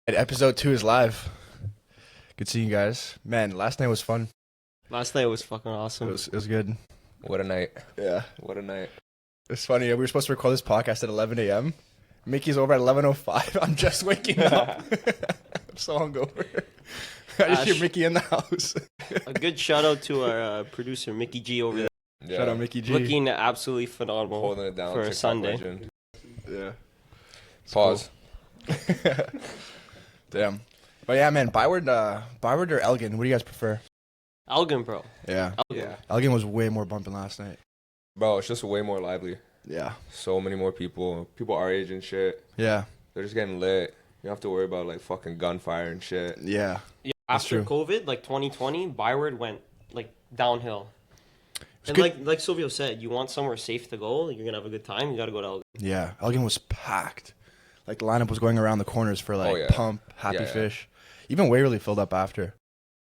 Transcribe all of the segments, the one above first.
And Episode 2 is live. Good seeing you guys. Man, last night was fun. Last night was fucking awesome. It was good. What a night. Yeah. What a night. It's funny. We were supposed to record this podcast at 11 a.m. Mickey's over at 11:05. I'm just waking up. I'm so hungover. I just hear Mickey in the house. A good shout out to our producer, Mickey G, over there. Yeah. Shout out Mickey G. Looking absolutely phenomenal Holding it down for a TikTok Sunday. legend. Yeah. Pause. Damn. But yeah, man, Byward or Elgin? What do you guys prefer? Elgin, bro. Yeah. Elgin. Yeah. Elgin was way more bumping last night. Bro, it's just way more lively. Yeah. So many more people. People our age and shit. Yeah. They're just getting lit. You don't have to worry about like fucking gunfire and shit. Yeah. Yeah, That's after true. COVID, like 2020, Byward went like downhill. And good. like Silvio said, you want somewhere safe to go, you're gonna have a good time, you gotta go to Elgin. Yeah. Elgin was packed. Like the lineup was going around the corners for like yeah. Pump, Happy Yeah. Fish. Even Waverly filled up after.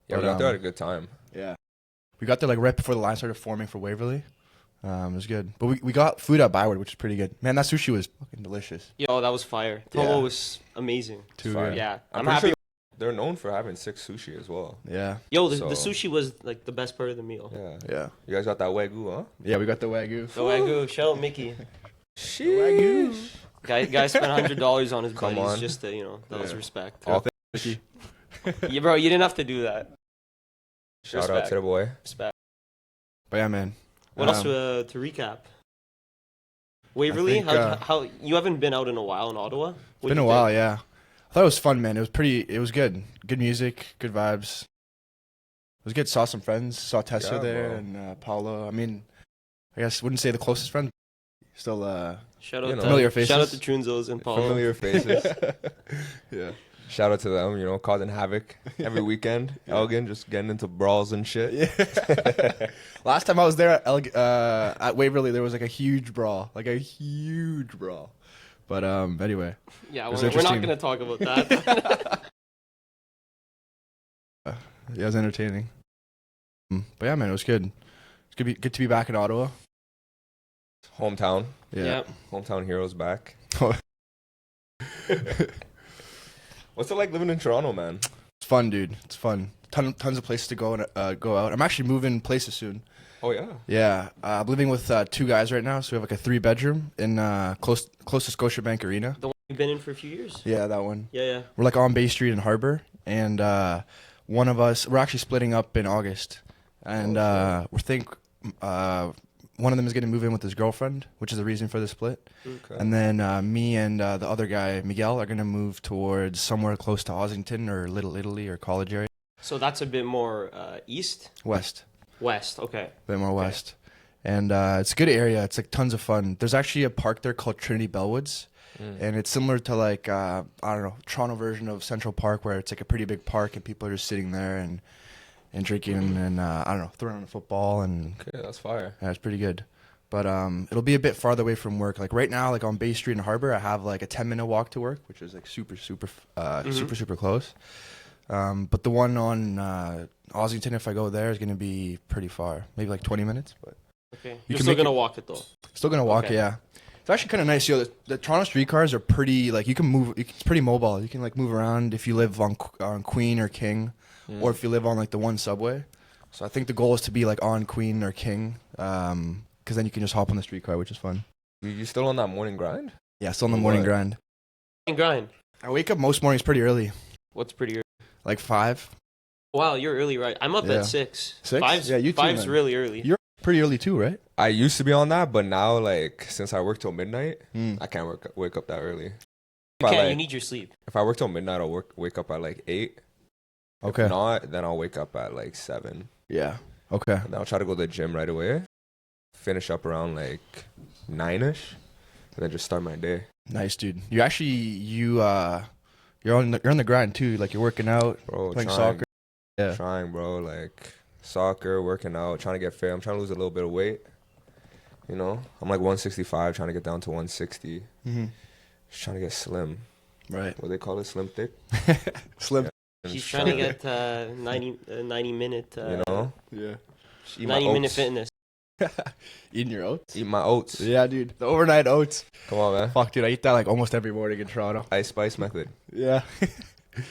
Yeah, But, we got there at a good time. Yeah. We got there like right before the line started forming for Waverly. It was good. But we got food at Byward, which is pretty good. Man, that sushi was fucking delicious. Yo, that was fire. Yeah. Tomo was amazing. Too Fire. good. Yeah, I'm I'm pretty happy. sure they're known for having sick sushi as well. Yeah. Yo, the So- sushi was like the best part of the meal. Yeah. Yeah. You guys got that Wagyu, huh? Yeah, we got the Wagyu. So Wagyu, shout out Mickey. Wagyu. Guy spent $100 on his Come buddies on. just to, that was Yeah. respect. All Mickey. Yeah, bro, you didn't have to do that. Shout out Respect. to the boy. Respect. But yeah, man. What else to recap? Waverly, think, how you haven't been out in a while in Ottawa? It's been a while, yeah. I thought it was fun, man. It was good. Good music, good vibes. It was good. Saw some friends. Saw Tessa Yeah, there bro. and Paulo. I mean, I guess wouldn't say the closest friend. Still, Shout You out know. to Familiar faces. Shout out to Trunzos and Paulo. Familiar faces. yeah. Shout out to them, causing havoc every weekend. Yeah. Elgin just getting into brawls and shit. Yeah. Last time I was there at Waverly, there was like a huge brawl. But anyway, Yeah, It was we're not interesting. gonna talk about that. yeah, it was entertaining. But yeah, man, it was good. It's good to be back in Ottawa. Hometown. Yeah. Hometown heroes back. What's it like living in Toronto, man? It's fun, dude. It's fun. Tons of places to go and go out. I'm actually moving places soon. Oh, yeah. Yeah, I'm living with two guys right now, so we have like a 3-bedroom in close to Scotiabank Arena. The one you've been in for a few years. Yeah, that one. Yeah. We're like on Bay Street in Harbor, and one of us, we're actually splitting up in August, and we think one of them is going to move in with his girlfriend, which is the reason for the split. Okay. And then me and the other guy, Miguel, are going to move towards somewhere close to Ossington or Little Italy or College area. So that's a bit more east, West. Okay. A bit more west. And it's a good area. It's like tons of fun. There's actually a park there called Trinity Bellwoods. And it's similar to like, I don't know, Toronto version of Central Park, where it's like a pretty big park and people are just sitting there and drinking and, I don't know, throwing a football. And Okay, that's fire. yeah, it's pretty good. But it'll be a bit farther away from work. Like right now, like on Bay Street in Harbor, I have like a 10-minute walk to work, which is like super close. But the one on Ossington, if I go there, is going to be pretty far. Maybe like 20 minutes. But Okay. You You're can still make gonna walk it though. still going to walk, Okay. yeah. It's actually kind of nice. The Toronto streetcars are pretty, like you can move. It's pretty mobile. You can like move around if you live on Queen or King, or if you live on like the one subway. So I think the goal is to be like on Queen or King, because then you can just hop on the streetcar, which is fun. You still on that morning grind? Yeah, still in the morning What? grind. And grind. I wake up most mornings pretty early, What's pretty early? like 5. Wow, you're early, right? I'm up Yeah. at 6. 6? Five's, Yeah, you too, five's man. really early. You're pretty early too, right? I used to be on that, but now, like, since I work till midnight, Mm. I can't wake up that early. You If I, can't. like- You need your sleep. If I work till midnight, I'll wake up at like 8. Okay. If not, then I'll wake up at like 7. Yeah. Okay. And then I'll try to go to the gym right away. Finish up around like 9ish, and then just start my day. Nice, dude. You actually you're on the grind too. Like you're working out, Bro, playing trying, soccer. Yeah. Trying, bro. Like soccer, working out, trying to get fit. I'm trying to lose a little bit of weight. I'm like 165, trying to get down to 160. Mm-hmm. Just trying to get slim. Right. What they call it, slim thick. Slim. And He's just trying to get 90 minute. Yeah. Just eat my 90 minute oats. fitness. Eating your oats. Eat my oats. Yeah, dude. The overnight oats. Come on, man. Fuck, dude. I eat that like almost every morning in Toronto. Ice spice method. Yeah.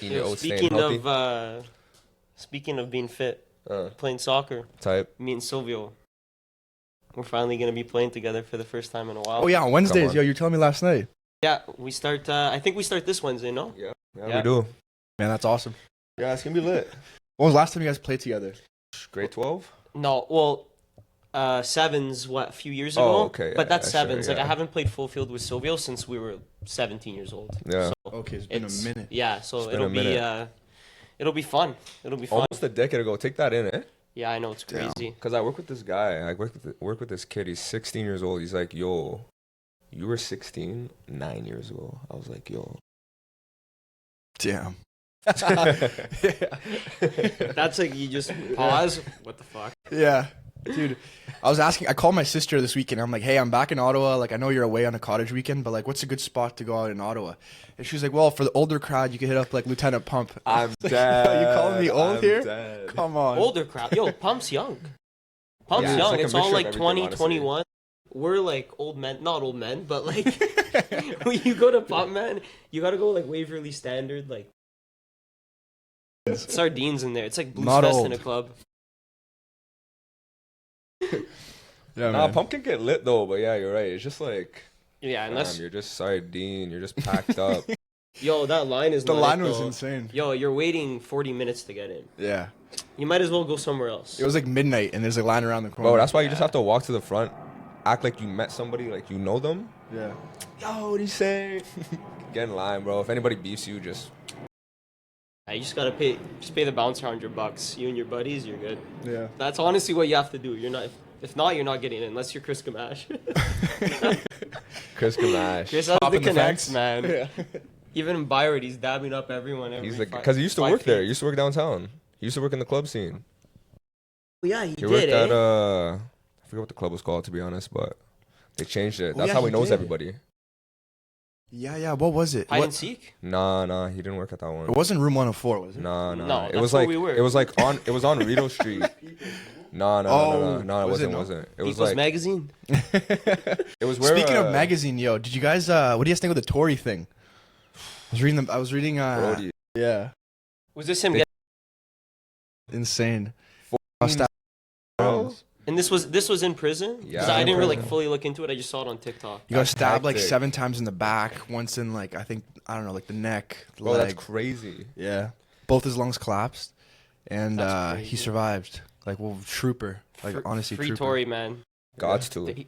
Eating your oats, staying Speaking healthy. speaking of being fit, Uh, playing soccer, type. me and Silvio, we're finally gonna be playing together for the first time in a while. Oh yeah, on Wednesdays. on. Yo, you were telling me last night. Yeah, we start. I think we start this Wednesday. No. Yeah, Yeah. we do. Man, that's awesome. Yeah, it's gonna be lit. When was the last time you guys played together? Grade 12. No, well, sevens a few years Oh, ago. okay, But yeah, that's sure, sevens. Like I yeah. haven't played full field with Silvio since we were 17 years old. Yeah. So Okay, it's been a minute. Yeah, so It's been it'll a be minute. it'll be fun. It'll be fun. Almost a decade ago. Take that in, eh? Yeah, I know it's Damn. crazy. Because I work with this guy. I work with this kid. He's 16 years old. He's like, yo, you were 16 9 years ago. I was like, yo. Damn. That's like you just pause. What the fuck? Yeah. Dude, I called my sister this weekend. I'm like, hey, I'm back in Ottawa. Like, I know you're away on a cottage weekend, but like, what's a good spot to go out in Ottawa? And she was like, well, for the older crowd, you could hit up like Lieutenant Pump. I'm Like, dead. you calling me old I'm here? dead. Come on. Older crowd. Yo, Pump's young. Pump's Yeah, it's young. like a It's all mixture of like everything, 20, honestly. 21. We're like old men. Not old men, but like when you go to Pump, man, you gotta go like Waverly Standard, like sardines in there. It's like Blues Not Fest old. in a club. Yeah, Nah, man. Pump can get lit though, but yeah, you're right. It's just like, Yeah, unless you're just sardine. You're just packed up. yo, that line is The not line it, was though. insane. Yo, you're waiting 40 minutes to get in. Yeah. You might as well go somewhere else. It was like midnight, and there's a line around the corner. Bro, that's why you just have to walk to the front, act like you met somebody, like you know them. Yeah. Yo, what do you say? Get in line, bro. If anybody beefs you, just Yeah, you just gotta pay the bouncer $100. You and your buddies, you're good. Yeah. That's honestly what you have to do. You're not. If not, you're not getting in unless you're Chris Gamache. Chris Gamache. Chris has the Popping the connects, fence. man. Yeah. Even in Byard, he's dabbing up everyone. He's like, because he used to work there. He used to work downtown. He used to work in the club scene. Yeah, he He did. worked at Eh? I forget what the club was called, to be honest, but they changed it. Oh, That's yeah, how he he knows did. everybody. Yeah. What was it? Hide What- and seek. Nah, he didn't work at that one. It wasn't Room 104, was it? Nah. No, It that's was where like we were. it was like on it was on Rideau Street. No, Oh, it was it wasn't. no? Wasn't. It was People's like Magazine. it was where. Speaking of magazine, yo, did you guys? What do you guys think of the Tory thing? I was reading. Brody, Yeah, Was this him? They- insane. bro. And this was in prison. Yeah, Because I in didn't really prison. fully look into it. I just saw it on TikTok. You got That's stabbed like hectic. 7 times in the back, once in like I don't know, like the neck, the Bro, leg. that's crazy. Yeah, both his lungs collapsed, and That's he crazy. survived. Like, well, trooper. Like, honestly, free trooper. Tory, man. Gots to He-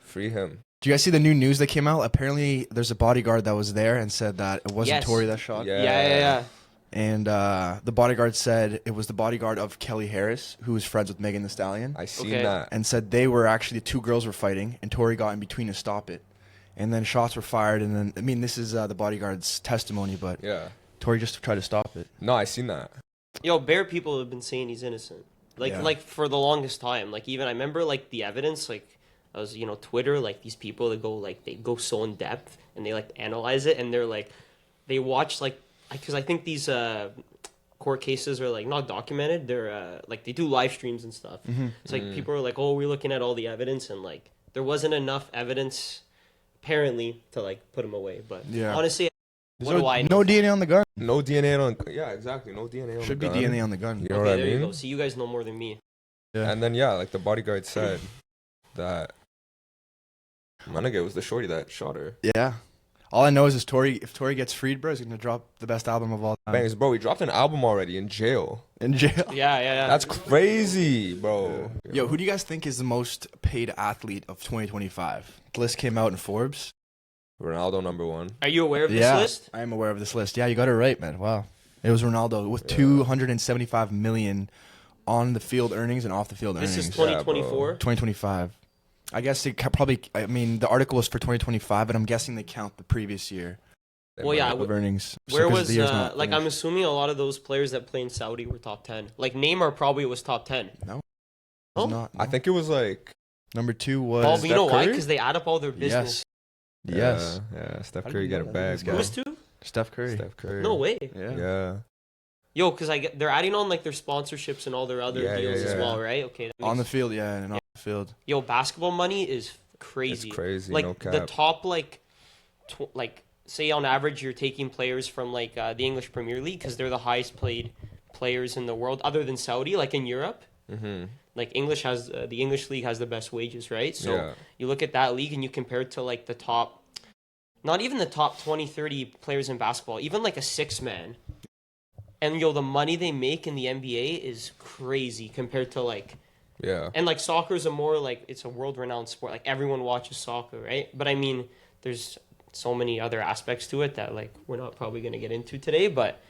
free him. Do you guys see the new news that came out? Apparently, there's a bodyguard that was there and said that it wasn't Yes. Tory that shot. Yeah. Yeah. And the bodyguard said it was the bodyguard of Kelly Harris, who was friends with Megan Thee Stallion, I seen Okay. that. and said they were actually the two girls were fighting, and Tory got in between to stop it. And then shots were fired, and then, I mean, this is the bodyguard's testimony, but Yeah. Tory just tried to stop it. No, I seen that. Yo, bare people have been saying he's innocent. Yeah. Like for the longest time. Like even I remember like the evidence. Like I was Twitter. Like these people that they go so in depth and they like analyze it and they're like they watch like because I think these court cases are like not documented. They're like they do live streams and stuff. It's like people are like, oh, we're looking at all the evidence and like there wasn't enough evidence apparently to like put him away. But Yeah. honestly, what There's do I know? no DNA on the gun. No DNA on. Yeah, exactly. No DNA on Should the be gun. DNA on the gun. You know Okay, what I there you mean? go. See, you guys know more than me. Yeah. And then yeah, like the bodyguard said that my nigga was the shorty that shot her. Yeah. All I know is if Tory gets freed, bro, he's gonna drop the best album of all time. Bangs, bro, he dropped an album already in jail. In jail. Yeah. That's crazy, bro. Yo, who do you guys think is the most paid athlete of 2025? The list came out in Forbes. Ronaldo #1. Are you aware of this Yeah, list? I am aware of this list. Yeah, you got it right, man. Wow. It was Ronaldo with 275 million on the field earnings and off the field This earnings. is 2024. 2025. I guess they probably. I mean, the article was for 2025, but I'm guessing they count the previous year Well, yeah. of earnings. Where 'cause was the year's not like I'm finished. assuming a lot of those players that play in Saudi were top 10. Like Neymar probably was top 10. No. Oh? It's not, I think it was like number 2 was. Oh, but you know Steph why? Curry? Because they add up all their business. Yes. Yeah, Steph How did Curry you get know a that? bag, This Who guy. bro. was 2? Steph Curry. Steph Curry. No way. Yeah. Yeah. Yo, because they're adding on like their sponsorships and all their other Yeah, deals as yeah. well, right? Okay. that On the makes- field, yeah, and off the field. Yo, basketball money is crazy. It's crazy, Like no the cap. top like say on average you're taking players from like the English Premier League because they're the highest paid players in the world, other than Saudi, like in Europe. Like English has the English league has the best wages, right? So you look at that league and you compare it to like the top, not even the top 20, 30 players in basketball, even like a 6-man. And the money they make in the NBA is crazy compared to like, and like soccer is a more like, it's a world renowned sport. Like everyone watches soccer, right? But I mean, there's so many other aspects to it that like we're not probably going to get into today, but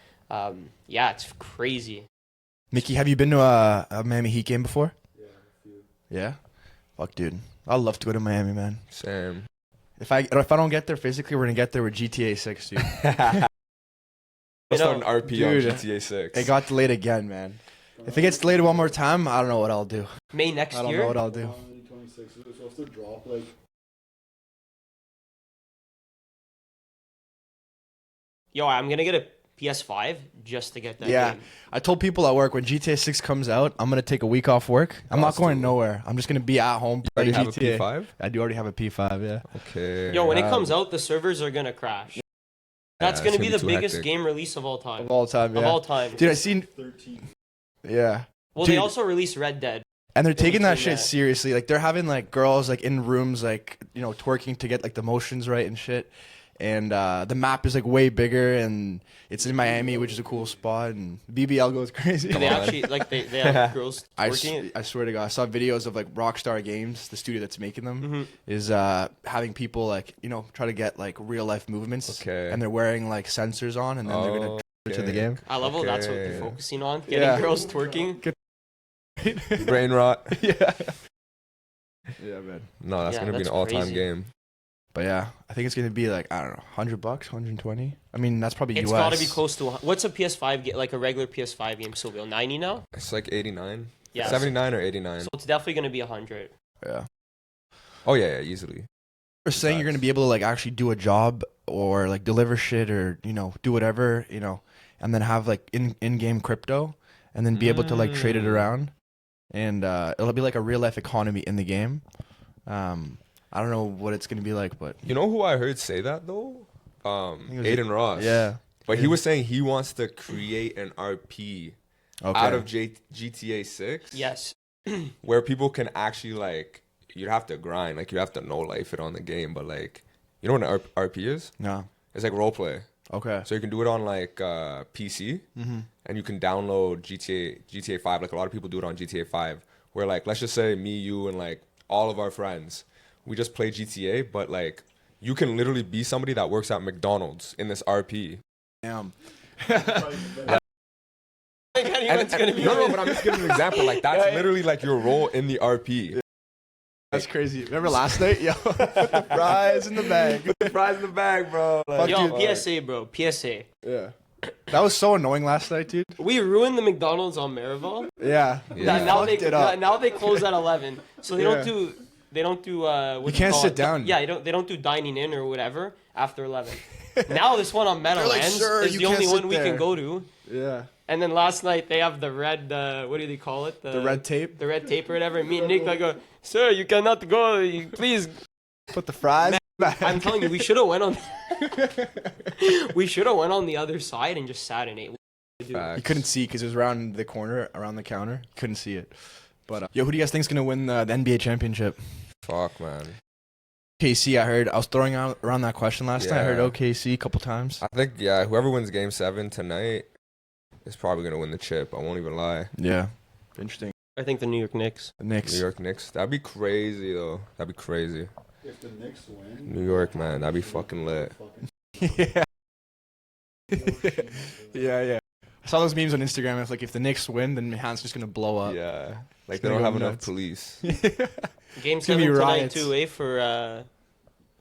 yeah, it's crazy. Mickey, have you been to a Miami Heat game before? Yeah, a few. Yeah? Fuck, dude. I'd love to go to Miami, man. Same. If I don't get there physically, we're going to get there with GTA 6, dude. Let's start an RP on GTA 6. It got delayed again, man. If it gets delayed one more time, I don't know what I'll do. May next year? I don't know what I'll do. 26, it's supposed to drop like... Yo, I'm going to get a PS5 just to get that game. I told people at work when GTA 6 comes out, I'm going to take a week off work. I'm not going nowhere. I'm just going to be at home playing GTA. You already have a P5? I do already have a P5, yeah. Okay. Yo, when it comes out, the servers are going to crash. That's going to be the biggest game release of all time. Of all time, yeah. Of all time. Dude, I seen... 13. Yeah. Well, Dude. they also released Red Dead. And they're taking that shit seriously. Like, they're having, like, girls, like, in rooms, like, you know, twerking to get, like, the motions right and shit. And the map is, like, way bigger, and it's in Miami, which is a cool spot, and BBL goes crazy. They actually, like, they have girls twerking. I swear to God, I saw videos of, like, Rockstar Games, the studio that's making them, is having people, like, you know, try to get, like, real-life movements. Okay. And they're wearing, like, sensors on, and then they're going to to the game. I love how that's what they're focusing on. Getting girls twerking. Brain rot. Yeah. Yeah, man. No, that's going to be an all-time game. But yeah, I think it's going to be like, I don't know, $100, 120. I mean, that's probably US. It's got to be close to... What's a PS5 game, like a regular PS5 game, Silvio? 90 now? It's like 89. Yeah. 79 or 89. So it's definitely going to be 100. Yeah. Oh, yeah, easily. You're saying you're going to be able to like actually do a job or like deliver shit or, you know, do whatever, you know, and then have like in-game crypto and then be able to like trade it around. And it'll be like a real life economy in the game. I don't know what it's gonna be like, but you know who I heard say that though? Aiden Ross. Yeah, but he was saying he wants to create an RP out of GTA 6. Yes, where people can actually like, you'd have to grind, like you have to know life it on the game, but like, you know what an RP is? No, it's like role play. Okay, so you can do it on like PC, and you can download GTA 5. Like a lot of people do it on GTA 5, where like let's just say me, you, and like all of our friends. We just play GTA, but like you can literally be somebody that works at McDonald's in this RP. Damn. No, but I'm just giving an example. Like that's literally like your role in the RP. That's crazy. Remember last night? Yo, put the fries in the bag. Put the fries in the bag, bro. Like, yo, PSA, bro. PSA. Yeah. That was so annoying last night, dude. We ruined the McDonald's on Maryville. Yeah. Now they close at 11, so they don't do. They don't do. You can't sit down. Yeah, they don't do dining in or whatever after 11. Now this one on Meadowlands is the only one we can go to. Yeah. And then last night they have the red. What do they call it? The red tape. The red tape or whatever. And me and Nick like go, sir, you cannot go. Please put the fries. Back. I'm telling you, we should have went on. We should have went on the other side and just sat and ate. You couldn't see because it was around the corner, around the counter. You couldn't see it. But yo, who do you guys think is gonna win the NBA championship? Fuck, man. OKC, I heard. I was throwing out around that question last night. I heard OKC a couple times. I think whoever wins Game 7 tonight is probably gonna win the chip. I won't even lie. Yeah, interesting. I think the New York Knicks. The Knicks. New York Knicks. That'd be crazy though. That'd be crazy. If the Knicks win, New York, man, that'd be fucking lit. Yeah. Yeah. I saw those memes on Instagram. It's like if the Knicks win, then Manhattan's just gonna blow up. Yeah, like they don't have enough police. Game 7 tonight too, for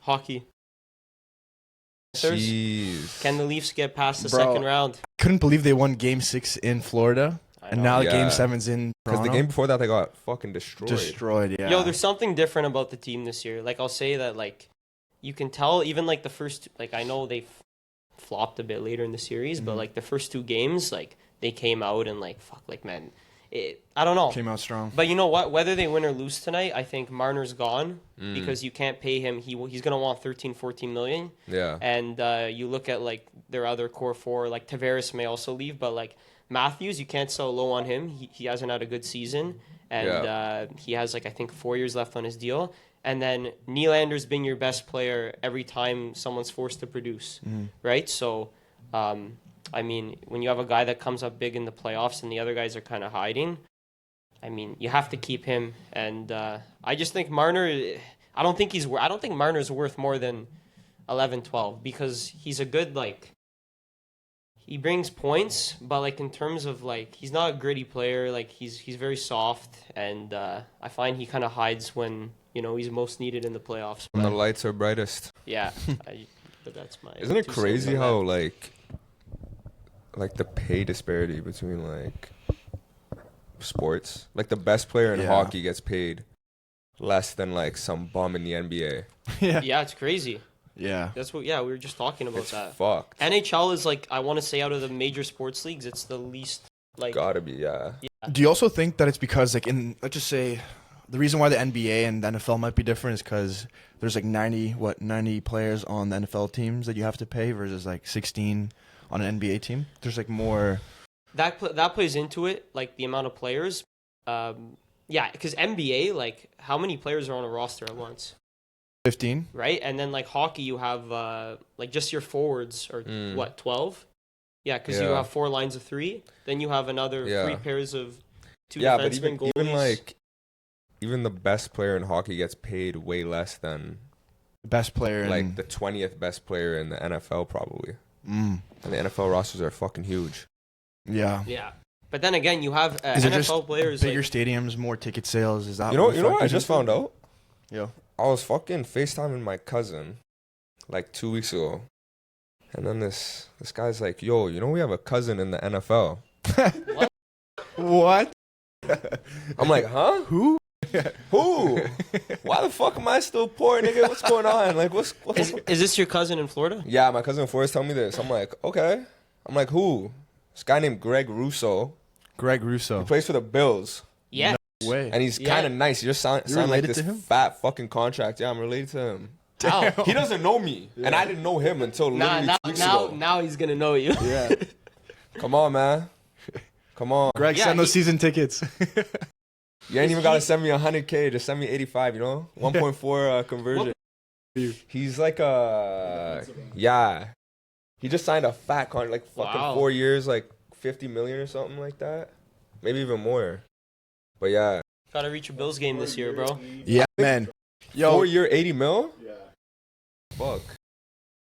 hockey. Jeez. Can the Leafs get past the second round? Couldn't believe they won Game 6 in Florida, and now Game 7's in Toronto. Because the game before that they got fucking destroyed. Yeah. Yo, there's something different about the team this year. Like I'll say that, like you can tell even like the first, like I know they flopped a bit later in the series, but like the first two games, like they came out and like fuck, like man, I don't know. Came out strong. But you know what? Whether they win or lose tonight, I think Marner's gone because you can't pay him. He's going to want 13, 14 million. Yeah. And you look at like their other core four, like Tavares may also leave, but like Matthews, you can't sell low on him. He hasn't had a good season, and he has like I think 4 years left on his deal. And then Nylander's been your best player every time someone's forced to produce, right? So, I mean, when you have a guy that comes up big in the playoffs and the other guys are kind of hiding, I mean, you have to keep him. And I just think Marner. I don't think Marner's worth more than 11, 12 because he's a good like. He brings points, but like in terms of like he's not a gritty player. Like he's very soft, and I find he kind of hides when he's most needed in the playoffs. When the lights are brightest. Yeah, but that's my. Isn't it 2 cents crazy on how that. like the pay disparity between like sports, like the best player in hockey gets paid less than like some bum in the NBA. Yeah, it's crazy. Yeah. That's what. Yeah, we were just talking about It's that. fucked. NHL is like I want to say out of the major sports leagues, it's the least like. Gotta be, yeah. Do you also think that it's because, like, let's just say, the reason why the NBA and the NFL might be different is because there's like 90 players on the NFL teams that you have to pay versus like 16 on an NBA team? There's like more. That plays into it, like the amount of players. Yeah, because NBA, like how many players are on a roster at once? 15. Right, and then like hockey, you have like just your forwards or 12. Yeah, because you have 4 lines of 3. Then you have another 3 pairs of 2 defensemen, but goalies. even the best player in hockey gets paid way less than Best player like the 20th best player in the NFL probably. And the NFL rosters are fucking huge. Yeah. Yeah, but then again, you have Is it NFL just players. bigger Like, stadiums, more ticket sales? Is that You know what I just found out? Yeah. I was fucking FaceTiming my cousin like 2 weeks ago. And then this guy's like, yo, we have a cousin in the NFL. What? I'm like, huh? Who? Who? Why the fuck am I still poor, nigga? What's going on? Like, what's is this your cousin in Florida? Yeah, my cousin Forrest told me this. I'm like, okay. I'm like, who? This guy named Greg Russo. Greg Russo. He plays for the Bills. Yeah. Way. And he's kind of nice. He just signed like related this to him? fat fucking contract. Yeah, I'm related to him. Wow. He doesn't know me. And I didn't know him until literally 2 weeks ago. Now he's gonna know you. Yeah. Come on, man. Come on. Greg, Yeah, send those season tickets. You ain't even got to send me 100K. Just send me 85, 1.4 conversion. He's like yeah. He just signed a fat contract, like fucking 4 years, like 50 million or something like that. Maybe even more. But yeah. Gotta reach a Bills game this year, bro. Yeah, man. Yo, 4 year, 80 mil? Yeah. Fuck.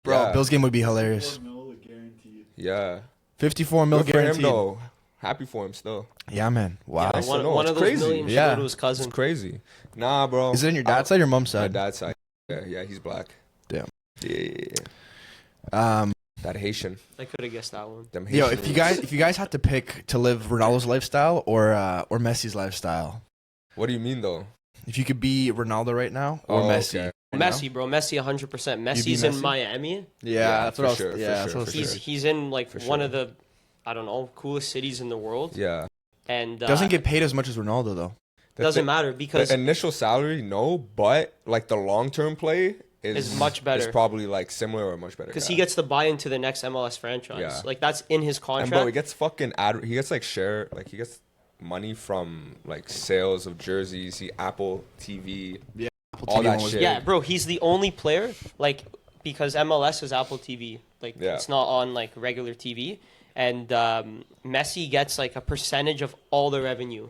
bro, Yeah. Bills game would be hilarious. 4 mil guaranteed. Yeah. 54 mil Good for him, guaranteed. though. Happy for him still. Yeah, man. Wow. Yeah, One it's of those crazy. million should Yeah. go to his cousin. It's crazy. Nah, bro. Is it on your dad's side or your mom's My side? dad's side. Yeah, he's black. Damn. Yeah. That Haitian. I could have guessed that one. Them Yo, Haitian if you guys had to pick to live Ronaldo's lifestyle or Messi's lifestyle, What do you mean, though? if you could be Ronaldo right now or Messi, okay. right now? Messi, bro. Messi 100%. Messi's in Messi? Miami. Yeah, that's what I was. for sure, Yeah, for that's sure, what I was for thinking. sure. He's in like For one sure. of the, I don't know, coolest cities in the world. Yeah. And Doesn't get paid as much as Ronaldo though. doesn't matter because The initial salary, no, but like the long-term play is much better. It's probably like similar or much better. because yeah. he gets to buy into the next MLS franchise. Yeah. Like that's in his And contract. bro, he gets fucking he gets like he gets money from like sales of jerseys, Apple TV, Apple all TV that one was- shit. Yeah, bro, he's the only player, like, because MLS is Apple TV. Like, Yeah. it's not on, like, regular TV. And Messi gets, like, a percentage of all the revenue.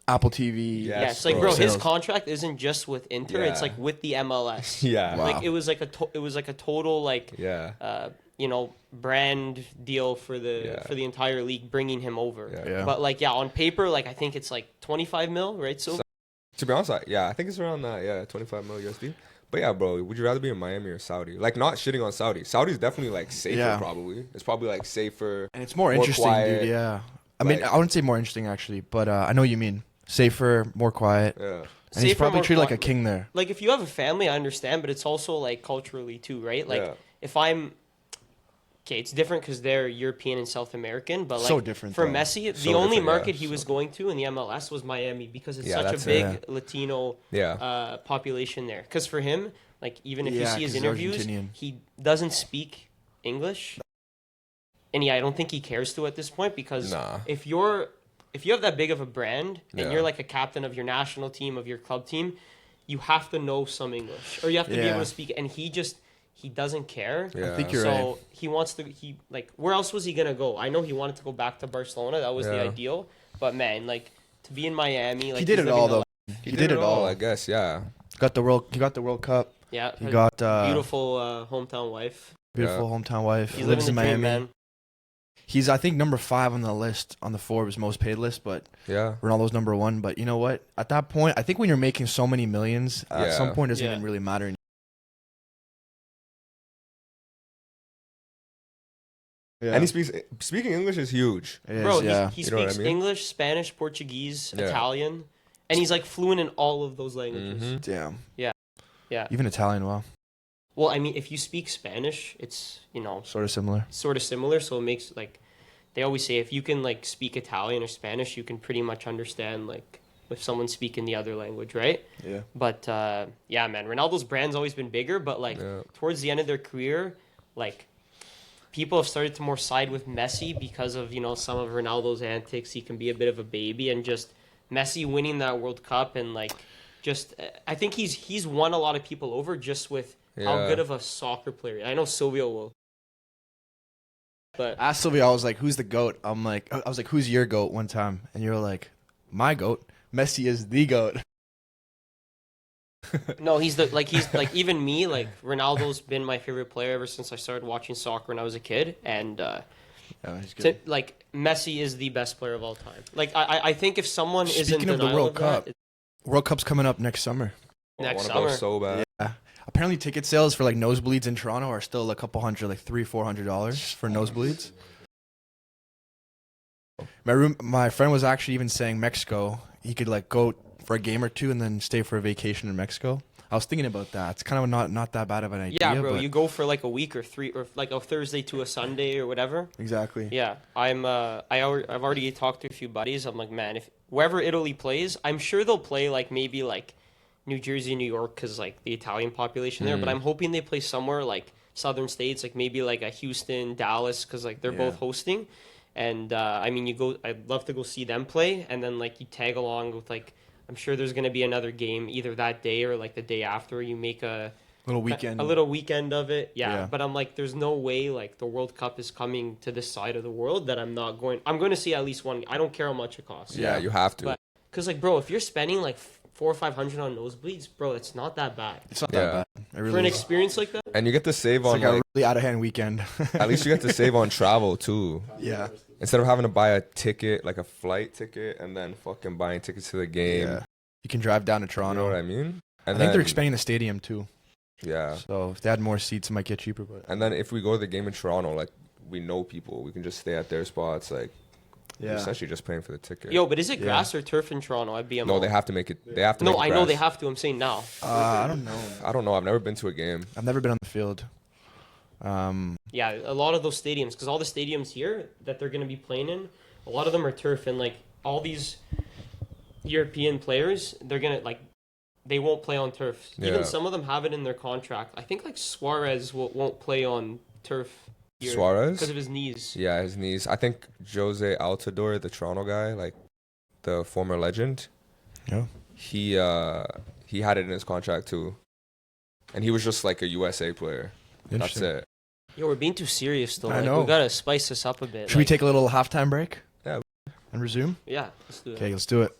Apple TV. Yeah. Yeah, it's like, bro. bro, his Sales. contract isn't just with Inter. It's, Yeah. like, with the MLS. Yeah. Wow. Like, it was like a total, like, Yeah. brand deal for the Yeah. for the entire league, bringing him over. Yeah. Yeah. But, like, yeah, on paper, like, I think it's, like, 25 mil, right? So To be honest, I think it's around that. Yeah, 25 mil USD. But yeah, bro, would you rather be in Miami or Saudi? Like, not shitting on Saudi. Saudi's definitely like safer. Yeah. Probably it's probably like safer. And it's more More interesting, quiet. dude. Yeah. I mean, Like- I wouldn't say more interesting actually, but I know what you mean. Safer, more quiet, Yeah. and he's Safer, probably more treated like a quiet. king there. Like, if you have a family, I understand, but it's also, like, culturally, too, right? Like, Yeah. if I'm... okay, it's different because they're European and South American, but like So different, for though. Messi, So the only different, yeah. market he was going to in the MLS was Miami because it's Yeah, such a that's big it. Latino Yeah. population there. Because for him, like even if you Yeah, see his 'cause he's interviews, Argentinian. he doesn't speak English, and yeah, I don't think he cares to at this point because Nah. if you have that big of a brand and Yeah. you're like a captain of your national team of your club team, you have to know some English or you have to be Yeah. able to speak. And he doesn't care. Yeah. I think you're So right. he wants to. He like where else was he gonna go? I know he wanted to go back to Barcelona. That was the Yeah. ideal. But man, like to be in Miami, like He did he's it living all the though. life. He did it all. I guess. Yeah. He got the World Cup. Yeah, He a got beautiful hometown wife. beautiful hometown wife. He's Lives living in the dream, Miami. man. He's I think number 5 on the list on the Forbes most paid list, but Yeah. Ronaldo's number 1. But you know what? At that point, I think when you're making so many millions, at some Yeah. point it doesn't Yeah. even really matter. Yeah. And he speaking English is huge. It is, Bro, yeah. he You know what I speaks mean? English, Spanish, Portuguese, Yeah. Italian, and he's like fluent in all of those languages. Mhm. Damn. Yeah. Even Italian, wow. Well, I mean, if you speak Spanish, it's Sort of similar. sort of similar. So it makes like they always say if you can like speak Italian or Spanish, you can pretty much understand like if someone's speaking the other language, right? Yeah. But yeah, man, Ronaldo's brand's always been bigger, but like Yeah. towards the end of their career, like people have started to more side with Messi because of some of Ronaldo's antics. He can be a bit of a baby, and just Messi winning that World Cup and like just I think he's won a lot of people over just with how Yeah. good of a soccer player. I know Silvio will. But Asked Silvio, I was like, "Who's the goat?" I was like, "Who's your goat?" One time, and you were like, "My goat. Messi is the goat." no, he's like even me, like Ronaldo's been my favorite player ever since I started watching soccer when I was a kid, and Yeah, he's good. like Messi is the best player of all time. Like I think if someone is in Speaking of the denial World of that, Cup, World Cup's coming up next summer. next I summer. wanna go so bad. Yeah. Apparently, ticket sales for like nosebleeds in Toronto are still a couple hundred, like $300-400 for nosebleeds. My friend was actually even saying Mexico. He could like go for a game or two and then stay for a vacation in Mexico. I was thinking about that. It's kind of not that bad of an idea. Yeah, bro, but you go for like a week or 3 or like a Thursday to a Sunday or whatever. exactly. Yeah, I've already talked to a few buddies. I'm like, man, if wherever Italy plays, I'm sure they'll play like maybe like New Jersey, New York, because like the Italian population there. But I'm hoping they play somewhere like southern states, like maybe like a Houston, Dallas, because like they're both hosting. And I mean, I'd love to go see them play, and then like you tag along with like I'm sure there's gonna be another game either that day or like the day after. You make a Little weekend. a little weekend of it. Yeah. Yeah. But I'm like, there's no way like the World Cup is coming to this side of the world that I'm not going. I'm going to see at least one. I don't care how much it costs. Yeah, you have to. But because like, bro, if you're spending like 400 or 500 on nosebleeds, bro, it's not that bad It's not Yeah. that bad. It really for an is. experience like that. And you get to save It's on like a like really out of hand weekend. at least you get to save on travel too. Yeah. Instead of having to buy a ticket, like a flight ticket, and then fucking buying tickets to the game. Yeah. You can drive down to You Toronto. know what I mean? I And think they're then- expanding the stadium too. Yeah. So if they had more seats, it might get cheaper. But And then if we go to the game in Toronto, like we know people, we can just stay at their spots. Like you're essentially just paying for the ticket. Yo, but is it Yeah. grass or turf in Toronto at BMO? No, they have to make it. They have to. No, make it I know grass. they have to. I'm saying now. I don't know. I don't know. I've never been to a game. I've never been on the field. Yeah, a lot of those stadiums, because all the stadiums here that they're going to be playing in, a lot of them are turf, and like all these European players, they're gonna like they won't play on turf. Yeah. Even some of them have it in their contract. I think like Suarez won't play on turf Suarez? because of his knees. Yeah, his knees. I think Jose Altidore, the Toronto guy, like the former legend, Yeah. he had it in his contract too, and he was just like a USA player. That's Interesting. it. Yo, we're being too serious though. I Like, know. we gotta spice this up a bit. Should we Like, take a little halftime break? Yeah. And resume? Yeah, let's do it. Okay, let's do it.